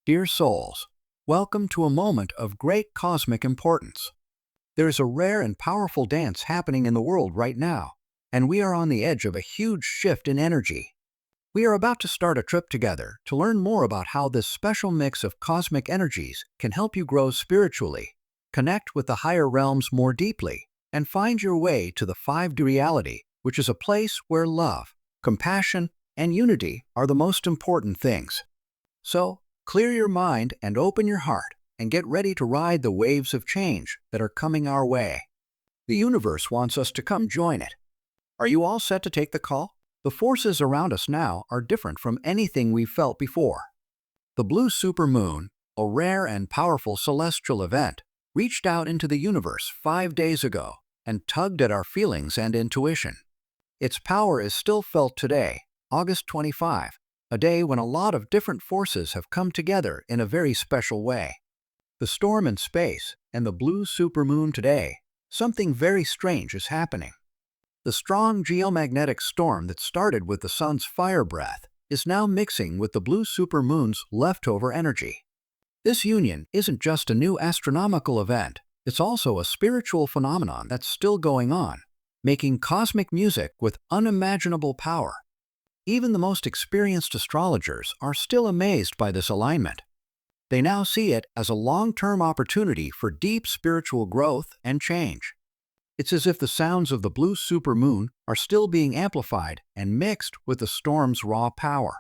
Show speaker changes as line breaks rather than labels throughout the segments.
Dear souls, welcome to a moment of great cosmic importance. There is a rare and powerful dance happening in the world right now, and we are on the edge of a huge shift in energy. We are about to start a trip together to learn more about how this special mix of cosmic energies can help you grow spiritually, connect with the higher realms more deeply, and find your way to the 5D reality, which is a place where love, compassion, and unity are the most important things. So, clear your mind and open your heart and get ready to ride the waves of change that are coming our way. The universe wants us to come join it. Are you all set to take the call? The forces around us now are different from anything we've felt before. The blue supermoon, a rare and powerful celestial event, reached out into the universe 5 days ago and tugged at our feelings and intuition. Its power is still felt today, August 25, a day when a lot of different forces have come together in a very special way. The storm in space and the blue supermoon today, something very strange is happening. The strong geomagnetic storm that started with the sun's fire breath is now mixing with the blue supermoon's leftover energy. This union isn't just a new astronomical event, it's also a spiritual phenomenon that's still going on, making cosmic music with unimaginable power. Even the most experienced astrologers are still amazed by this alignment. They now see it as a long-term opportunity for deep spiritual growth and change. It's as if the sounds of the blue supermoon are still being amplified and mixed with the storm's raw power.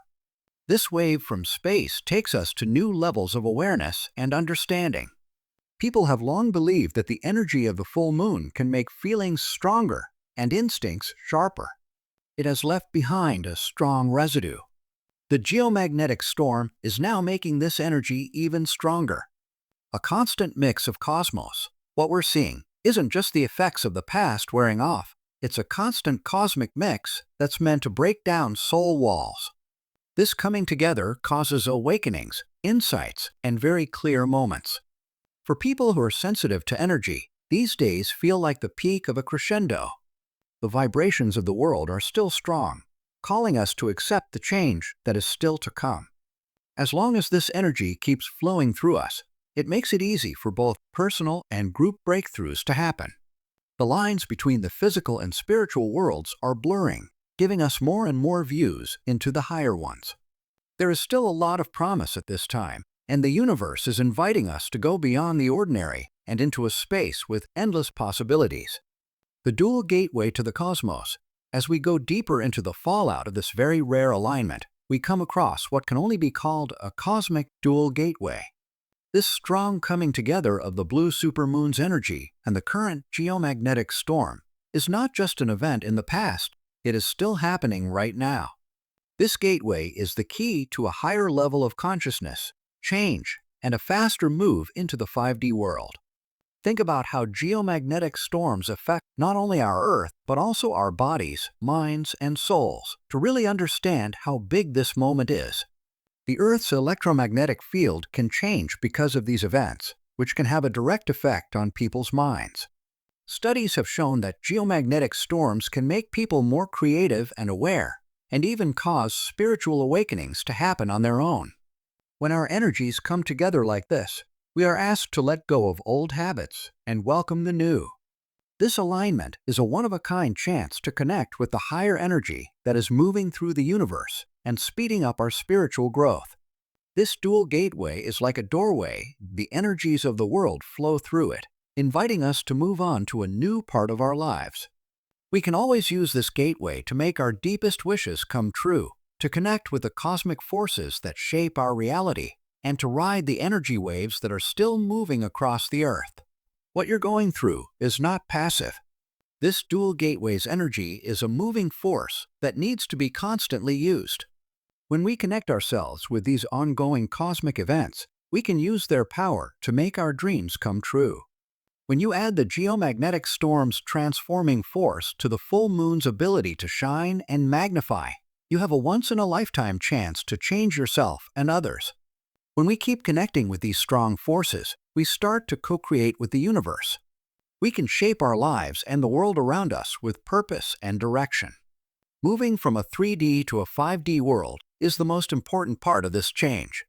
This wave from space takes us to new levels of awareness and understanding. People have long believed that the energy of the full moon can make feelings stronger and instincts sharper. It has left behind a strong residue. The geomagnetic storm is now making this energy even stronger. A constant mix of cosmos. What we're seeing isn't just the effects of the past wearing off, it's a constant cosmic mix that's meant to break down soul walls. This coming together causes awakenings, insights, and very clear moments. For people who are sensitive to energy, these days feel like the peak of a crescendo. The vibrations of the world are still strong, calling us to accept the change that is still to come. As long as this energy keeps flowing through us, it makes it easy for both personal and group breakthroughs to happen. The lines between the physical and spiritual worlds are blurring, giving us more and more views into the higher ones. There is still a lot of promise at this time, and the universe is inviting us to go beyond the ordinary and into a space with endless possibilities. The dual gateway to the cosmos. As we go deeper into the fallout of this very rare alignment, we come across what can only be called a cosmic dual gateway. This strong coming together of the blue supermoon's energy and the current geomagnetic storm is not just an event in the past, it is still happening right now. This gateway is the key to a higher level of consciousness, change, and a faster move into the 5D world. Think about how geomagnetic storms affect not only our Earth, but also our bodies, minds, and souls, to really understand how big this moment is. The Earth's electromagnetic field can change because of these events, which can have a direct effect on people's minds. Studies have shown that geomagnetic storms can make people more creative and aware, and even cause spiritual awakenings to happen on their own. When our energies come together like this, we are asked to let go of old habits and welcome the new. This alignment is a one-of-a-kind chance to connect with the higher energy that is moving through the universe and speeding up our spiritual growth. This dual gateway is like a doorway. The energies of the world flow through it, inviting us to move on to a new part of our lives. We can always use this gateway to make our deepest wishes come true, to connect with the cosmic forces that shape our reality, and to ride the energy waves that are still moving across the Earth. What you're going through is not passive. This dual gateway's energy is a moving force that needs to be constantly used. When we connect ourselves with these ongoing cosmic events, we can use their power to make our dreams come true. When you add the geomagnetic storm's transforming force to the full moon's ability to shine and magnify, you have a once-in-a-lifetime chance to change yourself and others. When we keep connecting with these strong forces, we start to co-create with the universe. We can shape our lives and the world around us with purpose and direction. Moving from a 3D to a 5D world is the most important part of this change.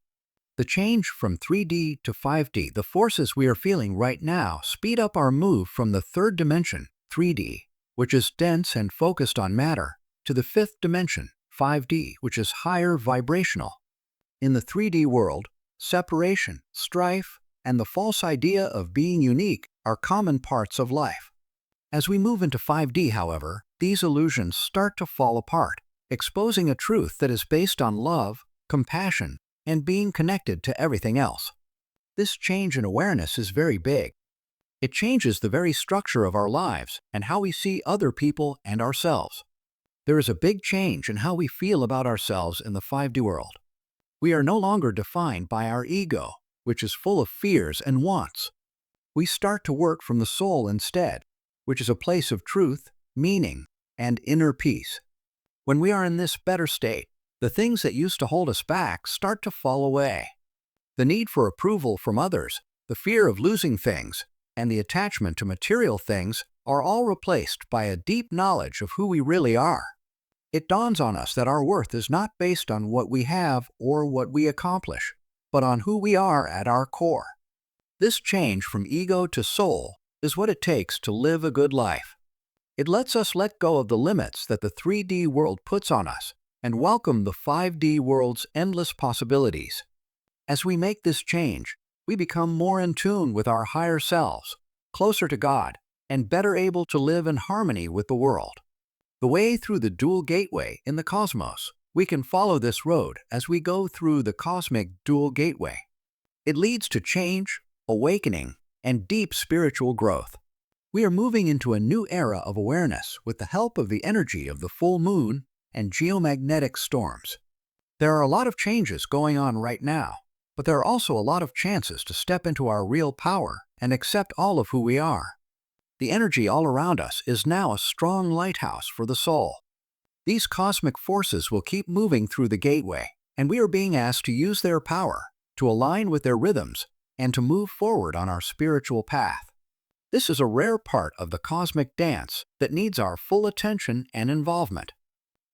The change from 3D to 5D, the forces we are feeling right now speed up our move from the third dimension, 3D, which is dense and focused on matter, to the fifth dimension, 5D, which is higher vibrational. In the 3D world, separation, strife, and the false idea of being unique are common parts of life. As we move into 5D, however, these illusions start to fall apart, exposing a truth that is based on love, compassion, and being connected to everything else. This change in awareness is very big. It changes the very structure of our lives and how we see other people and ourselves. There is a big change in how we feel about ourselves in the 5D world. We are no longer defined by our ego, which is full of fears and wants. We start to work from the soul instead, which is a place of truth, meaning, and inner peace. When we are in this better state, the things that used to hold us back start to fall away. The need for approval from others, the fear of losing things, and the attachment to material things are all replaced by a deep knowledge of who we really are. It dawns on us that our worth is not based on what we have or what we accomplish, but on who we are at our core. This change from ego to soul is what it takes to live a good life. It lets us let go of the limits that the 3D world puts on us and welcome the 5D world's endless possibilities. As we make this change, we become more in tune with our higher selves, closer to God, and better able to live in harmony with the world. The way through the dual gateway in the cosmos, we can follow this road as we go through the cosmic dual gateway. It leads to change, awakening, and deep spiritual growth. We are moving into a new era of awareness with the help of the energy of the full moon and geomagnetic storms. There are a lot of changes going on right now, but there are also a lot of chances to step into our real power and accept all of who we are. The energy all around us is now a strong lighthouse for the soul. These cosmic forces will keep moving through the gateway, and we are being asked to use their power, to align with their rhythms, and to move forward on our spiritual path. This is a rare part of the cosmic dance that needs our full attention and involvement.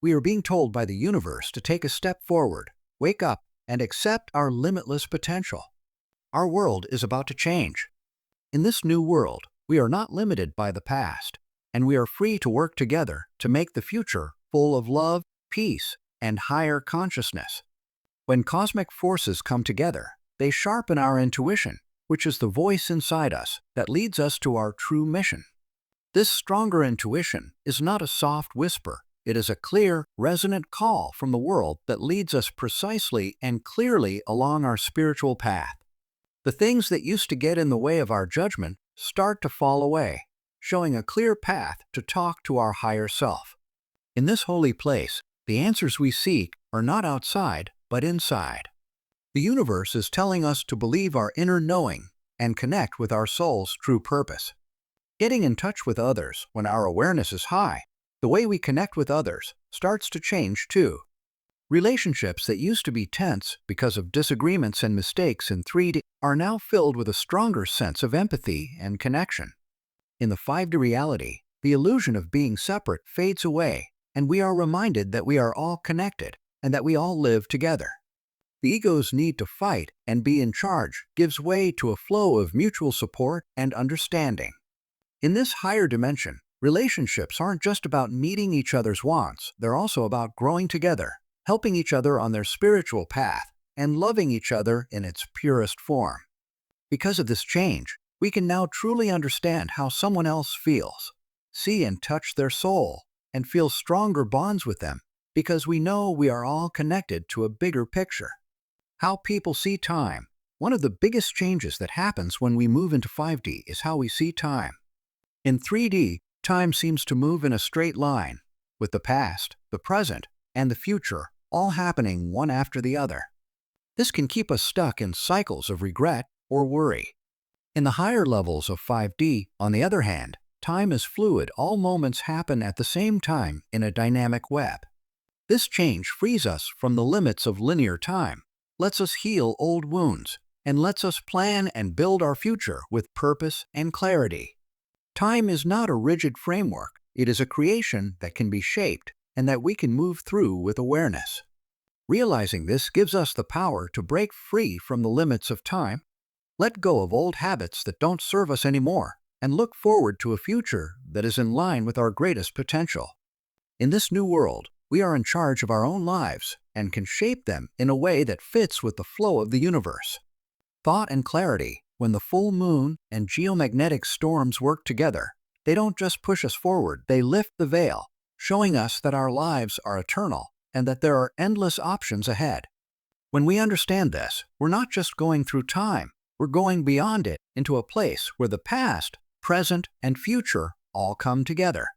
We are being told by the universe to take a step forward, wake up, and accept our limitless potential. Our world is about to change. In this new world, we are not limited by the past, and we are free to work together to make the future full of love, peace, and higher consciousness. When cosmic forces come together, they sharpen our intuition, which is the voice inside us that leads us to our true mission. This stronger intuition is not a soft whisper. It is a clear, resonant call from the world that leads us precisely and clearly along our spiritual path. The things that used to get in the way of our judgment start to fall away, showing a clear path to talk to our higher self. In this holy place, the answers we seek are not outside, but inside. The universe is telling us to believe our inner knowing and connect with our soul's true purpose. Getting in touch with others when our awareness is high, the way we connect with others starts to change too. Relationships that used to be tense because of disagreements and mistakes in 3D are now filled with a stronger sense of empathy and connection. In the 5D reality, the illusion of being separate fades away, and we are reminded that we are all connected and that we all live together. The ego's need to fight and be in charge gives way to a flow of mutual support and understanding. In this higher dimension, relationships aren't just about meeting each other's wants, they're also about growing together, helping each other on their spiritual path, and loving each other in its purest form. Because of this change, we can now truly understand how someone else feels, see and touch their soul, and feel stronger bonds with them, because we know we are all connected to a bigger picture. How people see time. One of the biggest changes that happens when we move into 5D is how we see time. In 3D, time seems to move in a straight line, with the past, the present, and the future all happening one after the other. This can keep us stuck in cycles of regret or worry. In the higher levels of 5D, on the other hand, time is fluid. All moments happen at the same time in a dynamic web. This change frees us from the limits of linear time, lets us heal old wounds, and lets us plan and build our future with purpose and clarity. Time is not a rigid framework. It is a creation that can be shaped and that we can move through with awareness. Realizing this gives us the power to break free from the limits of time, let go of old habits that don't serve us anymore, and look forward to a future that is in line with our greatest potential. In this new world, we are in charge of our own lives and can shape them in a way that fits with the flow of the universe. Thought and clarity, when the full moon and geomagnetic storms work together, they don't just push us forward, they lift the veil, showing us that our lives are eternal and that there are endless options ahead. When we understand this, we're not just going through time, we're going beyond it into a place where the past, present, and future all come together.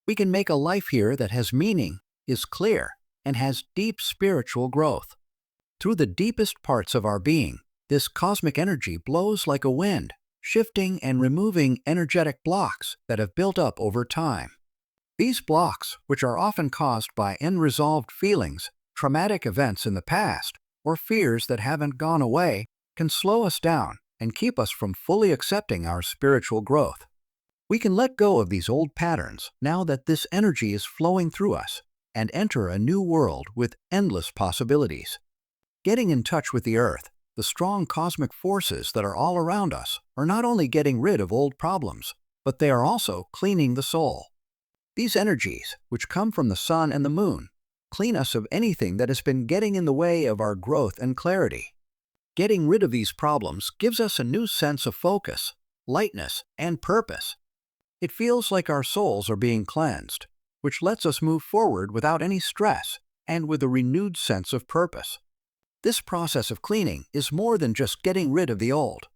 We can make a life here that has meaning, is clear, and has deep spiritual growth. Through the deepest parts of our being, this cosmic energy blows like a wind, shifting and removing energetic blocks that have built up over time. These blocks, which are often caused by unresolved feelings, traumatic events in the past, or fears that haven't gone away, can slow us down and keep us from fully accepting our spiritual growth. We can let go of these old patterns now that this energy is flowing through us and enter a new world with endless possibilities. Getting in touch with the Earth, the strong cosmic forces that are all around us, are not only getting rid of old problems, but they are also cleaning the soul. These energies, which come from the sun and the moon, clean us of anything that has been getting in the way of our growth and clarity. Getting rid of these problems gives us a new sense of focus, lightness, and purpose. It feels like our souls are being cleansed, which lets us move forward without any stress and with a renewed sense of purpose. This process of cleaning is more than just getting rid of the old.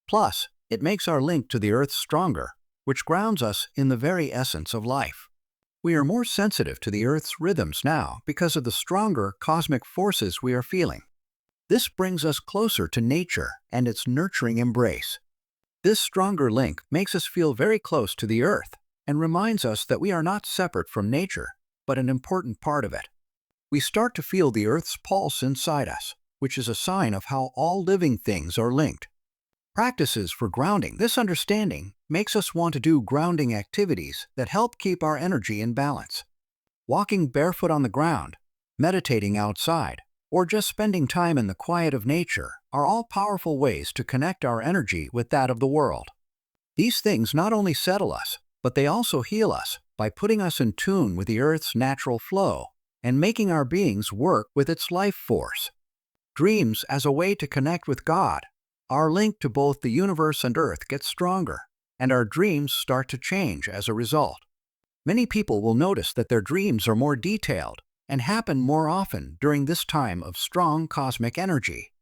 Plus, it makes our link to the Earth stronger, which grounds us in the very essence of life. We are more sensitive to the Earth's rhythms now because of the stronger cosmic forces we are feeling. This brings us closer to nature and its nurturing embrace. This stronger link makes us feel very close to the Earth and reminds us that we are not separate from nature, but an important part of it. We start to feel the Earth's pulse inside us, which is a sign of how all living things are linked. Practices for grounding this understanding makes us want to do grounding activities that help keep our energy in balance. Walking barefoot on the ground, meditating outside, or just spending time in the quiet of nature are all powerful ways to connect our energy with that of the world. These things not only settle us, but they also heal us by putting us in tune with the Earth's natural flow and making our beings work with its life force. Dreams as a way to connect with God. Our link to both the universe and Earth gets stronger, and our dreams start to change as a result. Many people will notice that their dreams are more detailed and happen more often during this time of strong cosmic energy.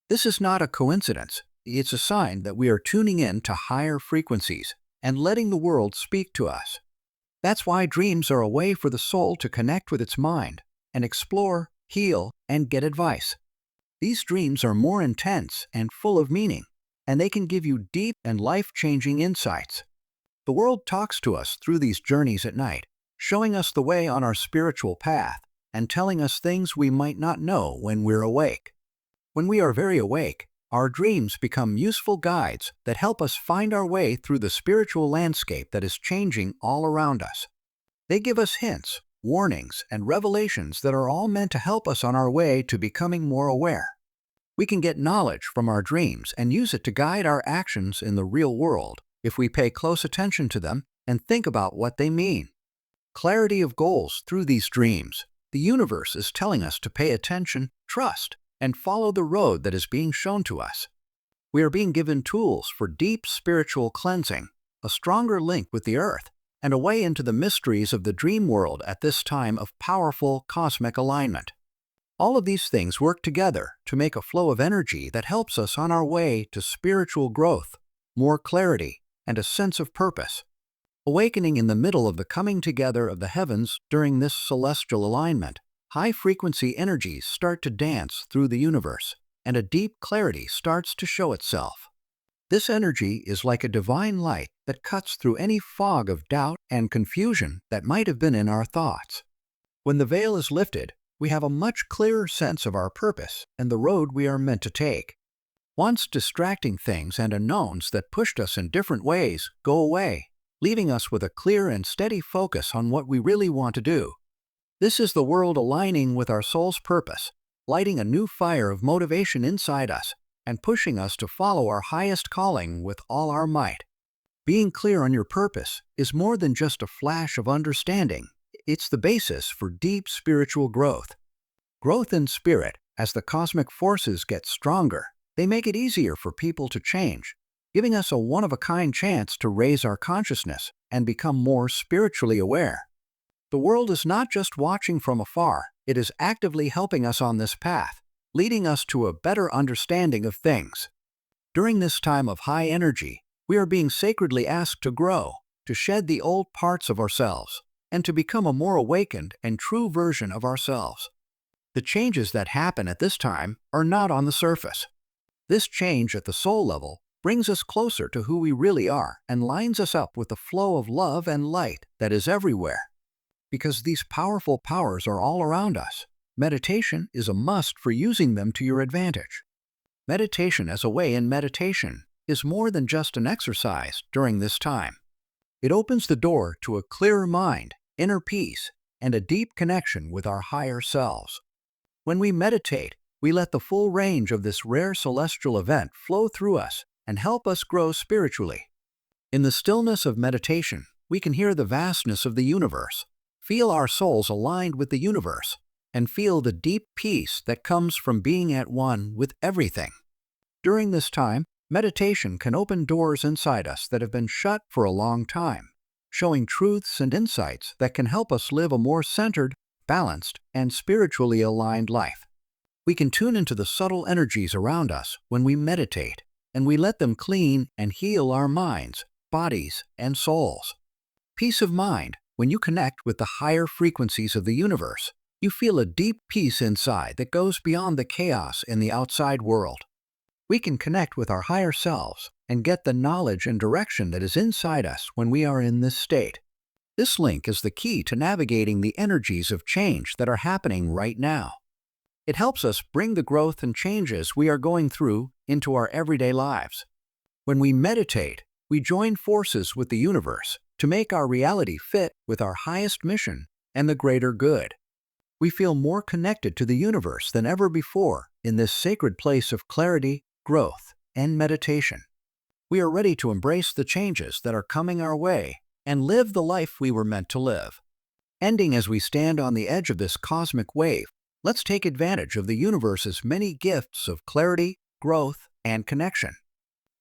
This is not a coincidence. It's a sign that we are tuning in to higher frequencies and letting the world speak to us. That's why dreams are a way for the soul to connect with its mind and explore, heal, and get advice. These dreams are more intense and full of meaning, and they can give you deep and life-changing insights. The world talks to us through these journeys at night, showing us the way on our spiritual path and telling us things we might not know when we're awake. When we are very awake, our dreams become useful guides that help us find our way through the spiritual landscape that is changing all around us. They give us hints, warnings, and revelations that are all meant to help us on our way to becoming more aware. We can get knowledge from our dreams and use it to guide our actions in the real world if we pay close attention to them and think about what they mean. Clarity of goals through these dreams. The universe is telling us to pay attention, trust, and follow the road that is being shown to us. We are being given tools for deep spiritual cleansing, a stronger link with the Earth, and a way into the mysteries of the dream world at this time of powerful cosmic alignment. All of these things work together to make a flow of energy that helps us on our way to spiritual growth, more clarity, and a sense of purpose. Awakening in the middle of the coming together of the heavens during this celestial alignment, high-frequency energies start to dance through the universe, and a deep clarity starts to show itself. This energy is like a divine light that cuts through any fog of doubt and confusion that might have been in our thoughts. When the veil is lifted, we have a much clearer sense of our purpose and the road we are meant to take. Once distracting things and unknowns that pushed us in different ways go away, leaving us with a clear and steady focus on what we really want to do. This is the world aligning with our soul's purpose, lighting a new fire of motivation inside us, and pushing us to follow our highest calling with all our might. Being clear on your purpose is more than just a flash of understanding. It's the basis for deep spiritual growth. Growth in spirit, as the cosmic forces get stronger, they make it easier for people to change, giving us a one-of-a-kind chance to raise our consciousness and become more spiritually aware. The world is not just watching from afar, it is actively helping us on this path, leading us to a better understanding of things. During this time of high energy, we are being sacredly asked to grow, to shed the old parts of ourselves, and to become a more awakened and true version of ourselves. The changes that happen at this time are not on the surface. This change at the soul level brings us closer to who we really are and lines us up with the flow of love and light that is everywhere. Because these powerful powers are all around us, meditation is a must for using them to your advantage. Meditation as a way in meditation is more than just an exercise during this time. It opens the door to a clearer mind, inner peace, and a deep connection with our higher selves. When we meditate, we let the full range of this rare celestial event flow through us and help us grow spiritually. In the stillness of meditation, we can hear the vastness of the universe, feel our souls aligned with the universe, and feel the deep peace that comes from being at one with everything. During this time, meditation can open doors inside us that have been shut for a long time, showing truths and insights that can help us live a more centered, balanced, and spiritually aligned life. We can tune into the subtle energies around us when we meditate, and we let them clean and heal our minds, bodies, and souls. Peace of mind. When you connect with the higher frequencies of the universe, you feel a deep peace inside that goes beyond the chaos in the outside world. We can connect with our higher selves and get the knowledge and direction that is inside us when we are in this state. This link is the key to navigating the energies of change that are happening right now. It helps us bring the growth and changes we are going through into our everyday lives. When we meditate, we join forces with the universe to make our reality fit with our highest mission and the greater good. We feel more connected to the universe than ever before in this sacred place of clarity, growth, and meditation. We are ready to embrace the changes that are coming our way and live the life we were meant to live. Ending as we stand on the edge of this cosmic wave, let's take advantage of the universe's many gifts of clarity, growth, and connection.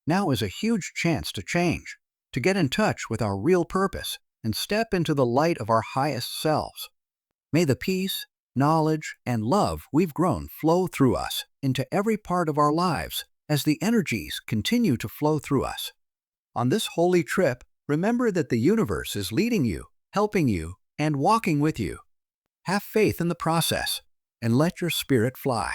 Now is a huge chance to change, to get in touch with our real purpose and step into the light of our highest selves. May the peace, knowledge, and love we've grown flow through us into every part of our lives as the energies continue to flow through us. On this holy trip, remember that the universe is leading you, helping you, and walking with you. Have faith in the process and let your spirit fly.